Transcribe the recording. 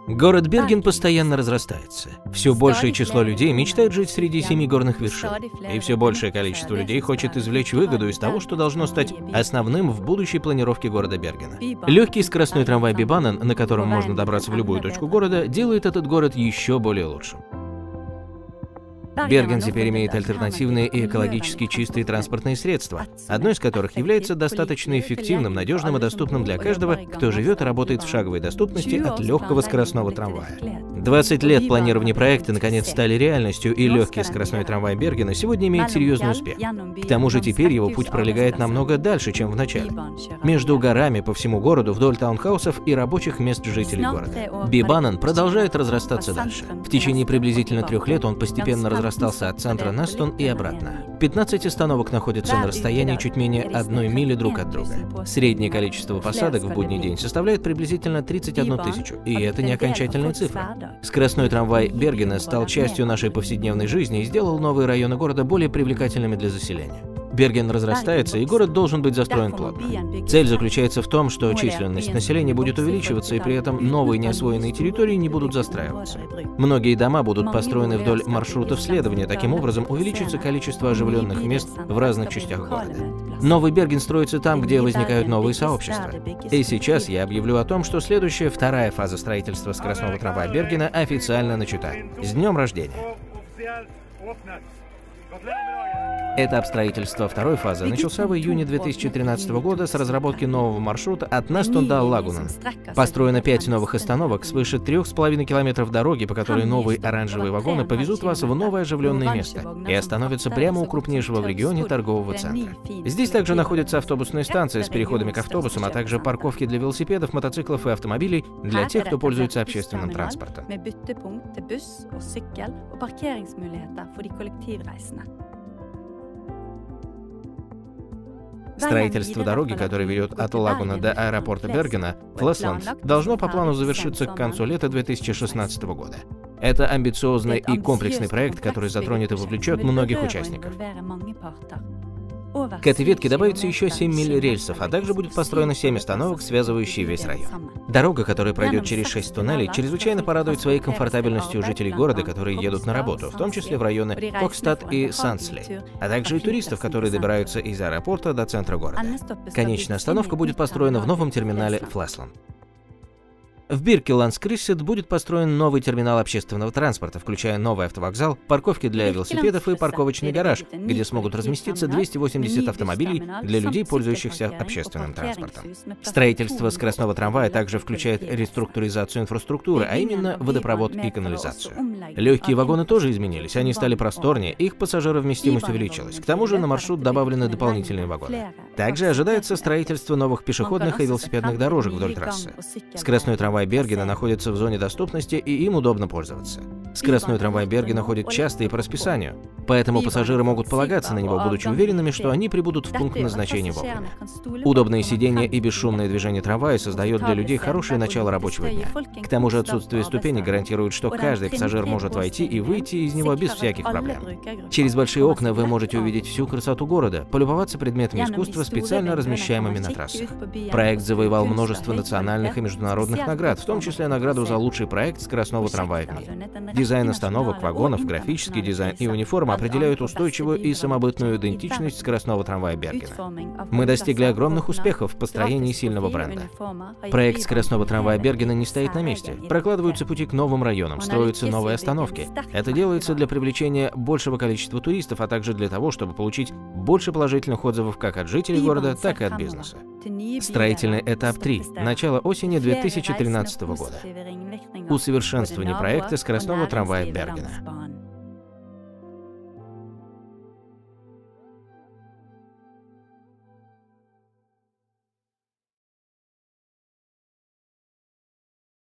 Город Берген постоянно разрастается. Все большее число людей мечтает жить среди 7 горных вершин. И все большее количество людей хочет извлечь выгоду из того, что должно стать основным в будущей планировке города Бергена. Легкий скоростной трамвай Бибанен, на котором можно добраться в любую точку города, делает этот город еще более лучшим. Берген теперь имеет альтернативные и экологически чистые транспортные средства, одно из которых является достаточно эффективным, надежным и доступным для каждого, кто живет и работает в шаговой доступности от легкого скоростного трамвая. 20 лет планирования проекта наконец стали реальностью, и легкий скоростной трамвай Бергена сегодня имеет серьезный успех. К тому же теперь его путь пролегает намного дальше, чем в начале. Между горами по всему городу, вдоль таунхаусов и рабочих мест жителей города. Бибанен продолжает разрастаться дальше. В течение приблизительно 3 лет он постепенно разрастался от центра на Стон и обратно. 15 остановок находятся на расстоянии чуть менее 1 мили друг от друга. Среднее количество посадок в будний день составляет приблизительно 31 тысячу, и это не окончательная цифра. Скоростной трамвай Бергена стал частью нашей повседневной жизни и сделал новые районы города более привлекательными для заселения. Берген разрастается, и город должен быть застроен плотно. Цель заключается в том, что численность населения будет увеличиваться, и при этом новые неосвоенные территории не будут застраиваться. Многие дома будут построены вдоль маршрутов следования, таким образом увеличится количество оживленных мест в разных частях города. Новый Берген строится там, где возникают новые сообщества. И сейчас я объявлю о том, что следующая, вторая фаза строительства скоростного трамвая Бергена официально начата. С днем рождения! Этап строительства второй фазы начался в июне 2013 года с разработки нового маршрута от Настон до Лагунен. Построено 5 новых остановок, свыше 3,5 километров дороги, по которой новые оранжевые вагоны повезут вас в новое оживленное место и остановятся прямо у крупнейшего в регионе торгового центра. Здесь также находятся автобусные станции с переходами к автобусам, а также парковки для велосипедов, мотоциклов и автомобилей для тех, кто пользуется общественным транспортом. Строительство дороги, которая ведет от Лагуна до аэропорта Бергена, Флесланд, должно по плану завершиться к концу лета 2016 года. Это амбициозный и комплексный проект, который затронет и вовлечет многих участников. К этой ветке добавится еще 7 миль рельсов, а также будет построено 7 остановок, связывающие весь район. Дорога, которая пройдет через 6 туннелей, чрезвычайно порадует своей комфортабельностью жителей города, которые едут на работу, в том числе в районы Кокстад и Сандсли, а также и туристов, которые добираются из аэропорта до центра города. Конечная остановка будет построена в новом терминале Флесланд. В Биркеландскриссет будет построен новый терминал общественного транспорта, включая новый автовокзал, парковки для велосипедов и парковочный гараж, где смогут разместиться 280 автомобилей для людей, пользующихся общественным транспортом. Строительство скоростного трамвая также включает реструктуризацию инфраструктуры, а именно водопровод и канализацию. Легкие вагоны тоже изменились, они стали просторнее, их пассажировместимость увеличилась. К тому же на маршрут добавлены дополнительные вагоны. Также ожидается строительство новых пешеходных и велосипедных дорожек вдоль трассы. Скоростной трамвай Бергена находится в зоне доступности, и им удобно пользоваться. Скоростной трамвай Бергена ходит часто и по расписанию, поэтому пассажиры могут полагаться на него, будучи уверенными, что они прибудут в пункт назначения вовремя. Удобные сиденья и бесшумное движение трамвая создает для людей хорошее начало рабочего дня. К тому же отсутствие ступеней гарантирует, что каждый пассажир может войти и выйти из него без всяких проблем. Через большие окна вы можете увидеть всю красоту города, полюбоваться предметами искусства, специально размещаемыми на трассах. Проект завоевал множество национальных и международных наград, в том числе награду за лучший проект скоростного трамвая в мире. Дизайн остановок, вагонов, графический дизайн и униформа определяют устойчивую и самобытную идентичность скоростного трамвая Бергена. Мы достигли огромных успехов в построении сильного бренда. Проект скоростного трамвая Бергена не стоит на месте. Прокладываются пути к новым районам, строятся новые остановки. Это делается для привлечения большего количества туристов, а также для того, чтобы получить больше положительных отзывов как от жителей города, так и от бизнеса. Строительный этап 3. Начало осени 2013 года. Усовершенствование проекта скоростного трамвая Бергена.